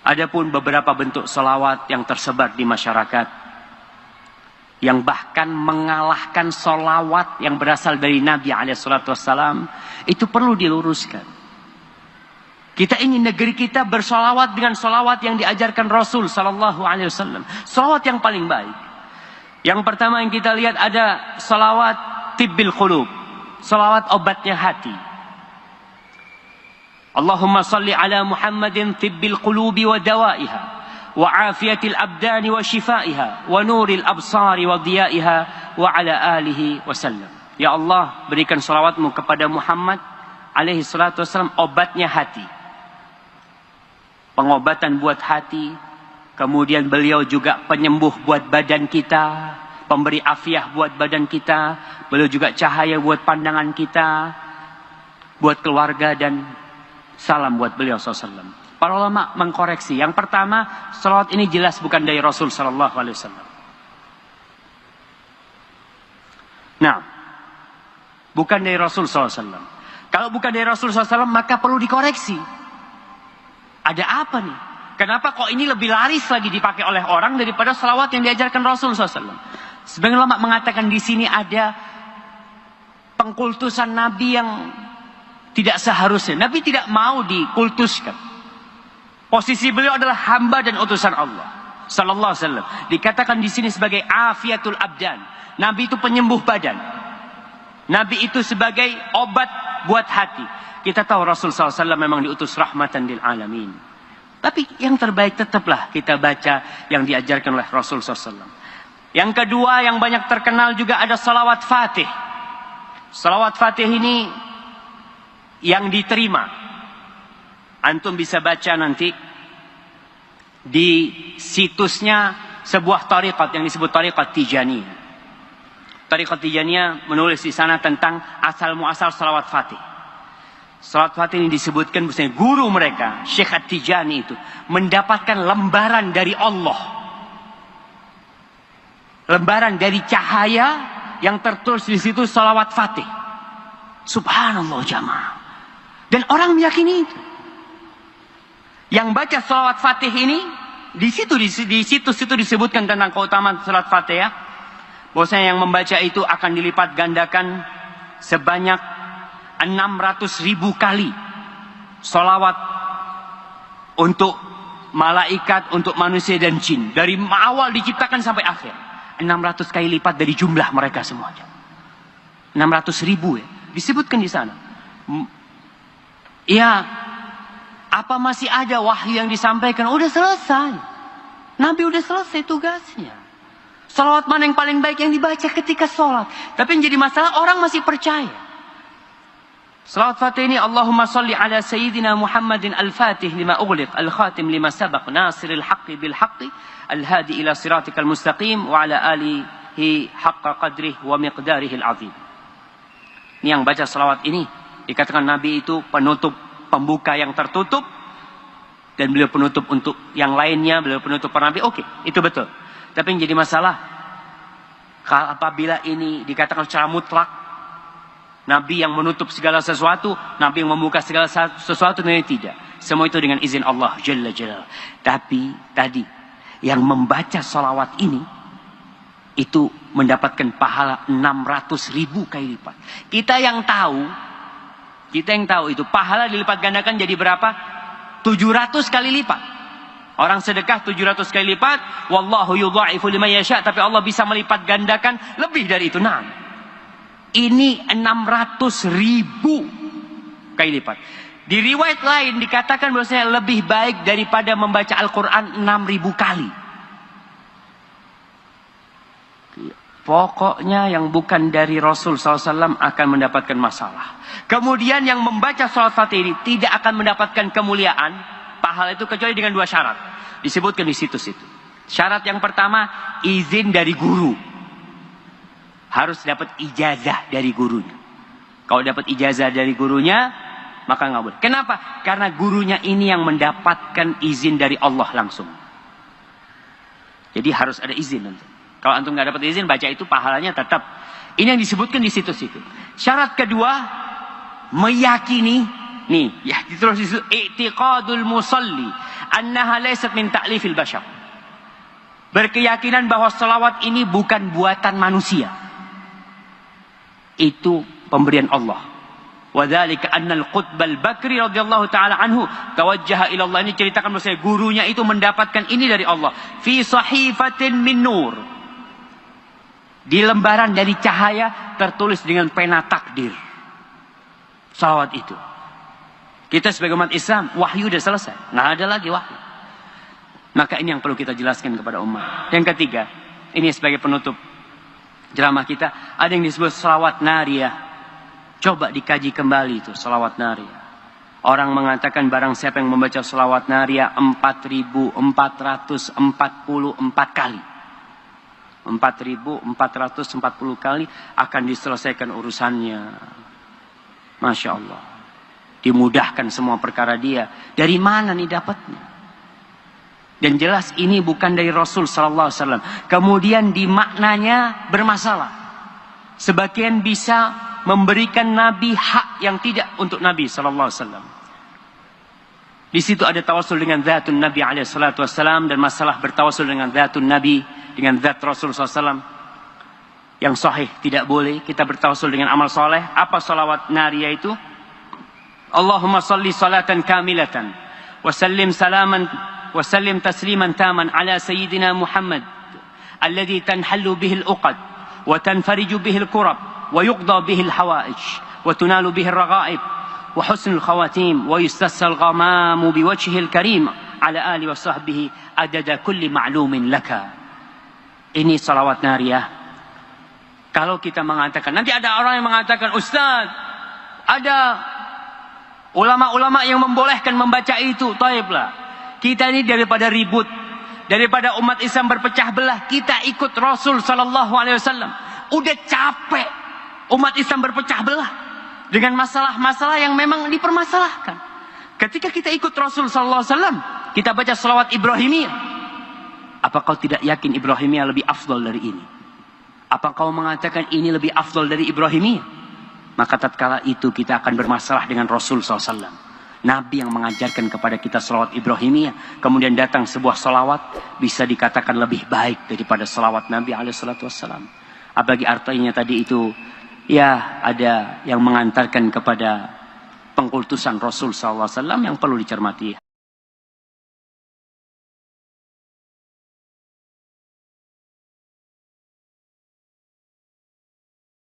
Adapun beberapa bentuk salawat yang tersebar di masyarakat, yang bahkan mengalahkan salawat yang berasal dari Nabi SAW, itu perlu diluruskan. Kita ingin negeri kita bersolawat dengan solawat yang diajarkan Rasul SAW. Solawat yang paling baik. Yang pertama yang kita lihat ada solawat tibbil qulub, solawat obatnya hati. Allahumma salli ala Muhammadin tibbil qulubi wa dawaiha, wa afiyatil abdani wa shifaiha, wa nuril absari wa diyaiha, wa ala alihi wasallam. Ya Allah, berikan salawatmu kepada Muhammad alaihi salatu wassalam, obatnya hati, pengobatan buat hati. Kemudian beliau juga penyembuh buat badan kita, pemberi afiah buat badan kita. Beliau juga cahaya buat pandangan kita, buat keluarga, dan salam buat beliau SAW. Para ulama mengkoreksi. Yang pertama, salawat ini jelas bukan dari Rasul SAW. Nah, bukan dari Rasul SAW. Kalau bukan dari Rasul SAW, maka perlu dikoreksi. Ada apa nih? Kenapa kok ini lebih laris lagi dipakai oleh orang daripada salawat yang diajarkan Rasul SAW? Sebagian ulama mengatakan di sini ada pengkultusan Nabi yang tidak seharusnya. Nabi tidak mau dikultuskan. Posisi beliau adalah hamba dan utusan Allah sallallahu alaihi wasallam. Dikatakan di sini sebagai afiatul abdan. Nabi itu penyembuh badan. Nabi itu sebagai obat buat hati. Kita tahu Rasul sallallahu alaihi wasallam memang diutus rahmatan lil alamin. Tapi yang terbaik tetaplah kita baca yang diajarkan oleh Rasul sallallahu alaihi wasallam. Yang kedua yang banyak terkenal juga ada salawat Fatih. Salawat Fatih ini yang diterima, antum bisa baca nanti di situsnya sebuah tariqat yang disebut tariqat Tijaniyah. Tariqat Tijaniyah menulis di sana tentang asal muasal salawat Fatih. Salawat Fatih ini disebutkan bahwasanya guru mereka Syekh At-Tijani itu mendapatkan lembaran dari Allah, lembaran dari cahaya yang tertulis di situ salawat Fatih. Subhanallah jamaah. Dan orang meyakini itu. Yang baca salawat Fatih ini, di situs itu disebutkan tentang keutamaan salawat Fatihah, bahwasanya yang membaca itu akan dilipat gandakan sebanyak 600.000 kali salawat untuk malaikat, untuk manusia dan jin. Dari awal diciptakan sampai akhir. 600 kali lipat dari jumlah mereka semuanya. 600.000 ya. Disebutkan di sana. Ya, apa masih ada wahyu yang disampaikan? Udah selesai. Nabi udah selesai tugasnya. Salawat mana yang paling baik yang dibaca ketika sholat? Tapi yang jadi masalah orang masih percaya. Salawat Fatih ini, Allahumma salli ala Sayyidina Muhammadin al-Fatih lima ughliq, al-Khatim lima sabaq, nasiril haqqi bil haqqi, al-hadi ila siratikal mustaqim, wa ala alihi haqqa qadrih wa miqdarih al-azim. Ini yang baca salawat ini, dikatakan Nabi itu penutup, pembuka yang tertutup, dan beliau penutup untuk yang lainnya, beliau penutup para Nabi. Oke, itu betul. Tapi yang jadi masalah, apabila ini dikatakan secara mutlak, Nabi yang menutup segala sesuatu, Nabi yang membuka segala sesuatu, ini tidak. Semua itu dengan izin Allah Jalla Jalla. Tapi tadi, yang membaca salawat ini, itu mendapatkan pahala 600.000 kali lipat. Kita yang tahu itu pahala dilipat gandakan jadi berapa? 700 kali lipat. Orang sedekah 700 kali lipat, wallahu yudha'ifu liman yasha', tapi Allah bisa melipat gandakan lebih dari itu. Nah, ini 600.000 kali lipat. Di riwayat lain dikatakan bahwasanya lebih baik daripada membaca Al-Qur'an 6.000 kali. Pokoknya yang bukan dari Rasul SAW akan mendapatkan masalah. Kemudian yang membaca salawat Fatih ini tidak akan mendapatkan kemuliaan, pahala itu, kecuali dengan 2 syarat. Disebutkan di situs itu. Syarat yang pertama, izin dari guru. Harus dapat ijazah dari gurunya. Kalau dapat ijazah dari gurunya, maka nggak boleh. Kenapa? Karena gurunya ini yang mendapatkan izin dari Allah langsung. Jadi harus ada izin nanti. Kalau antum nggak dapat izin, baca itu pahalanya tetap. Ini yang disebutkan di situs itu. Syarat kedua, meyakini, nih ya terus itu i'tiqadul musalli annaha laysat min ta'lifil bashar. Berkeyakinan bahwa salawat ini bukan buatan manusia. Itu pemberian Allah. Wadzalika annal Qutb al-Bakri radhiyallahu taala anhu tawajjaha ila Allah. Ini ceritakan bahwa gurunya itu mendapatkan ini dari Allah. Fi sahifatin min nur. Di lembaran dari cahaya tertulis dengan pena takdir. Salawat itu. Kita sebagai umat Islam, wahyu sudah selesai. Nggak ada lagi wahyu. Maka ini yang perlu kita jelaskan kepada umat. Yang ketiga, ini sebagai penutup ceramah kita, ada yang disebut salawat nariyah. Coba dikaji kembali itu salawat nariyah. Orang mengatakan barang siapa yang membaca salawat nariyah 4.444 kali. 4.440 kali akan diselesaikan urusannya. Masya Allah. Dimudahkan semua perkara dia. Dari mana nih dapatnya? Dan jelas ini bukan dari Rasul sallallahu alaihi wasallam. Kemudian di maknanya bermasalah. Sebagian bisa memberikan Nabi hak yang tidak untuk Nabi sallallahu alaihi wasallam. Di situ ada tawasul dengan zatun Nabi alaihi salatu wasallam, dan masalah bertawasul dengan zatun Nabi, dengan zat Rasul sallallahu alaihi wasallam. Yang sahih tidak boleh kita bertawasul dengan amal soleh. Apa salawat nariyah itu? Allahumma salli salatan kamilatan wa sallim tasliman taman ala sayyidina Muhammad alladhi tanhallu bihi al-uqad wa tanfariju bihi al-kurab wa yuqda bihi al-hawaij wa tunalu bihi al-raghaib wa husnul khawatim wa yustassal ghamamu biwajhihi al-karim ala ali wa sahbihi adada kulli ma'lumin laka. Ini salawat nariyah. Kalau kita mengatakan, nanti ada orang yang mengatakan, Ustaz, ada ulama-ulama yang membolehkan membaca itu. Taiblah. Kita ini daripada ribut, daripada umat Islam berpecah belah, kita ikut Rasul sallallahu alaihi wasallam. Udah capek umat Islam berpecah belah dengan masalah-masalah yang memang dipermasalahkan. Ketika kita ikut Rasul sallallahu alaihi wasallam, kita baca selawat Ibrahimiyah. Apa kau tidak yakin Ibrahimiyah lebih afdal dari ini? Apa kau mengatakan ini lebih afdal dari Ibrahimiyah? Maka tatkala itu kita akan bermasalah dengan Rasul SAW. Nabi yang mengajarkan kepada kita salawat Ibrahimiyah. Kemudian datang sebuah salawat, bisa dikatakan lebih baik daripada salawat Nabi SAW. Apalagi artinya tadi itu, ya ada yang mengantarkan kepada pengkultusan Rasul SAW yang perlu dicermati.